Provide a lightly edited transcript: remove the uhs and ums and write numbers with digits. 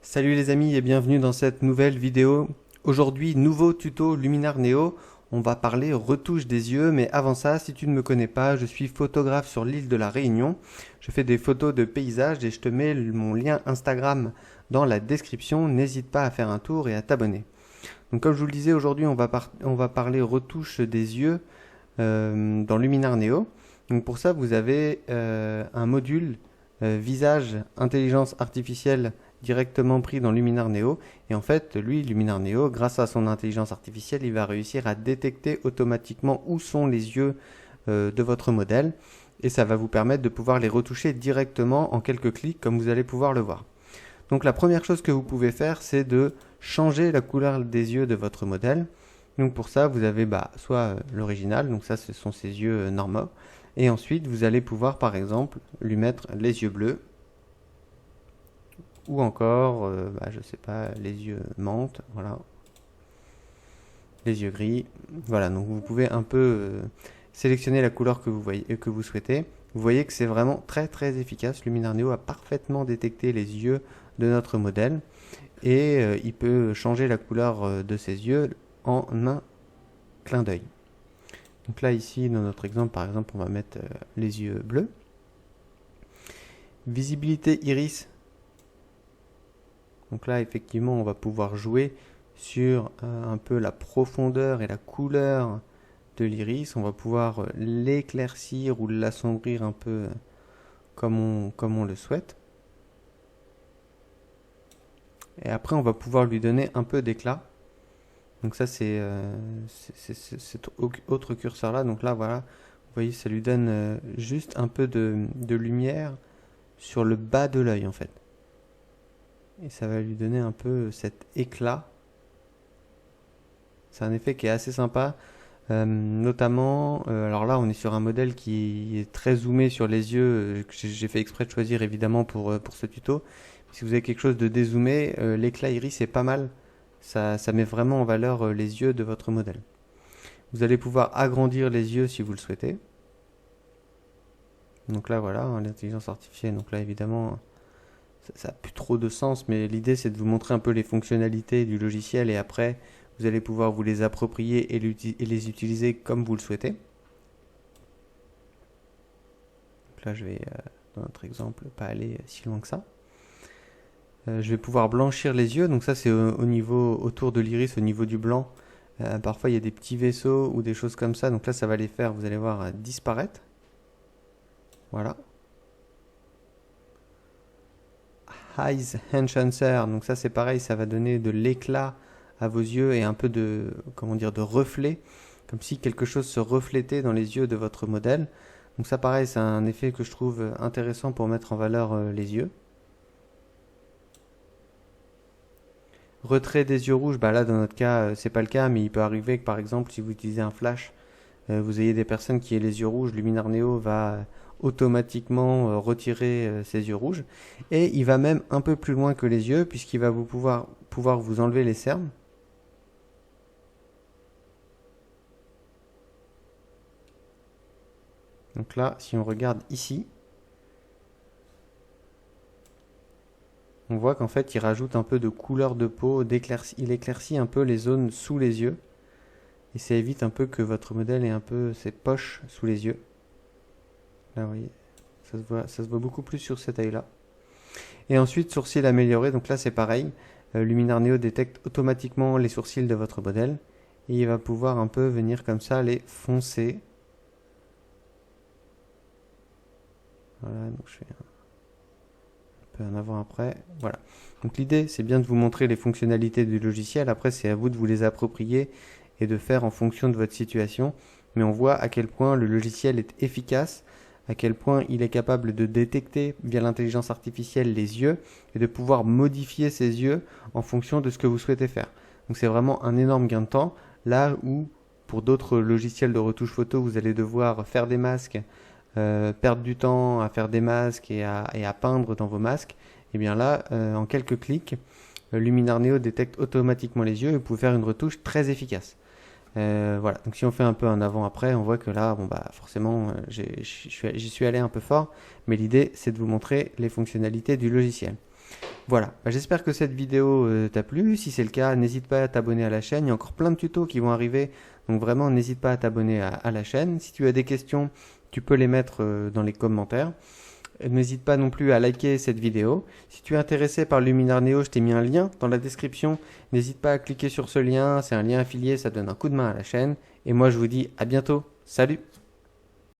Salut les amis et bienvenue dans cette nouvelle vidéo. Aujourd'hui, nouveau tuto Luminar Neo. On va parler retouche des yeux, mais avant ça, si tu ne me connais pas, je suis photographe sur l'île de la Réunion. Je fais des photos de paysages et je te mets mon lien Instagram dans la description. N'hésite pas à faire un tour et à t'abonner. Donc comme je vous le disais, aujourd'hui on va parler retouche des yeux dans Luminar Neo. Donc pour ça, vous avez un module visage intelligence artificielle directement pris dans Luminar Neo. Et en fait, lui, Luminar Neo, grâce à son intelligence artificielle, il va réussir à détecter automatiquement où sont les yeux de votre modèle. Et ça va vous permettre de pouvoir les retoucher directement en quelques clics, comme vous allez pouvoir le voir. Donc la première chose que vous pouvez faire, c'est de changer la couleur des yeux de votre modèle. Donc pour ça, vous avez soit l'original, donc ça ce sont ses yeux normaux. Et ensuite, vous allez pouvoir par exemple lui mettre les yeux bleus. Ou encore, je sais pas, les yeux menthe, voilà. Les yeux gris. Voilà, donc vous pouvez un peu sélectionner la couleur que vous voyez, que vous souhaitez. Vous voyez que c'est vraiment très très efficace. Luminar Neo a parfaitement détecté les yeux de notre modèle et il peut changer la couleur de ses yeux en un clin d'œil. Donc là ici dans notre exemple par exemple on va mettre les yeux bleus. Visibilité iris. Donc là effectivement on va pouvoir jouer sur un peu la profondeur et la couleur de l'iris. On va pouvoir l'éclaircir ou l'assombrir un peu comme on le souhaite. Et après on va pouvoir lui donner un peu d'éclat. Donc ça c'est cet autre curseur là. Donc là voilà, vous voyez ça lui donne juste un peu de lumière sur le bas de l'œil en fait. Et ça va lui donner un peu cet éclat. C'est un effet qui est assez sympa. Notamment, alors là on est sur un modèle qui est très zoomé sur les yeux, que j'ai fait exprès de choisir évidemment pour ce tuto. Si vous avez quelque chose de dézoomé, l'éclat iris est pas mal. Ça met vraiment en valeur les yeux de votre modèle. Vous allez pouvoir agrandir les yeux si vous le souhaitez. Donc là voilà, l'intelligence artificielle, donc là évidemment ça n'a plus trop de sens, mais l'idée c'est de vous montrer un peu les fonctionnalités du logiciel et après vous allez pouvoir vous les approprier et les utiliser comme vous le souhaitez. Donc là je vais, dans notre exemple, pas aller si loin que ça. Je vais pouvoir blanchir les yeux, donc ça c'est au niveau, autour de l'iris, au niveau du blanc. Parfois il y a des petits vaisseaux ou des choses comme ça, donc là ça va les faire, vous allez voir, disparaître. Voilà. Eyes Enhancer, donc ça c'est pareil, ça va donner de l'éclat à vos yeux et un peu de, comment dire, de reflet, comme si quelque chose se reflétait dans les yeux de votre modèle. Donc ça pareil, c'est un effet que je trouve intéressant pour mettre en valeur les yeux. Retrait des yeux rouges, là dans notre cas c'est pas le cas, mais il peut arriver que par exemple si vous utilisez un flash, vous ayez des personnes qui aient les yeux rouges, Luminar Neo va automatiquement retirer ces yeux rouges. Et il va même un peu plus loin que les yeux, puisqu'il va pouvoir vous enlever les cernes. Donc là, si on regarde ici, on voit qu'en fait, il rajoute un peu de couleur de peau, il éclaircit un peu les zones sous les yeux. Et ça évite un peu que votre modèle ait un peu ses poches sous les yeux. Là, vous voyez, ça se voit beaucoup plus sur cet œil-là. Et ensuite, sourcils améliorés. Donc là, c'est pareil. Luminar Neo détecte automatiquement les sourcils de votre modèle. Et il va pouvoir un peu venir comme ça les foncer. Voilà, donc je fais un peu en avant-après. Voilà. Donc l'idée, c'est bien de vous montrer les fonctionnalités du logiciel. Après, c'est à vous de vous les approprier et de faire en fonction de votre situation. Mais on voit à quel point le logiciel est efficace, à quel point il est capable de détecter via l'intelligence artificielle les yeux et de pouvoir modifier ces yeux en fonction de ce que vous souhaitez faire. Donc c'est vraiment un énorme gain de temps, là où pour d'autres logiciels de retouche photo, vous allez devoir faire des masques, perdre du temps à faire des masques et à peindre dans vos masques. Et bien là, en quelques clics, Luminar Neo détecte automatiquement les yeux et vous pouvez faire une retouche très efficace. Voilà, donc si on fait un peu un avant-après, on voit que là, forcément, j'y suis allé un peu fort, mais l'idée, c'est de vous montrer les fonctionnalités du logiciel. Voilà, j'espère que cette vidéo t'a plu. Si c'est le cas, n'hésite pas à t'abonner à la chaîne. Il y a encore plein de tutos qui vont arriver, donc vraiment n'hésite pas à t'abonner à la chaîne. Si tu as des questions, tu peux les mettre dans les commentaires. N'hésite pas non plus à liker cette vidéo. Si tu es intéressé par Luminar Neo, je t'ai mis un lien dans la description. N'hésite pas à cliquer sur ce lien, c'est un lien affilié, ça donne un coup de main à la chaîne. Et moi je vous dis à bientôt. Salut!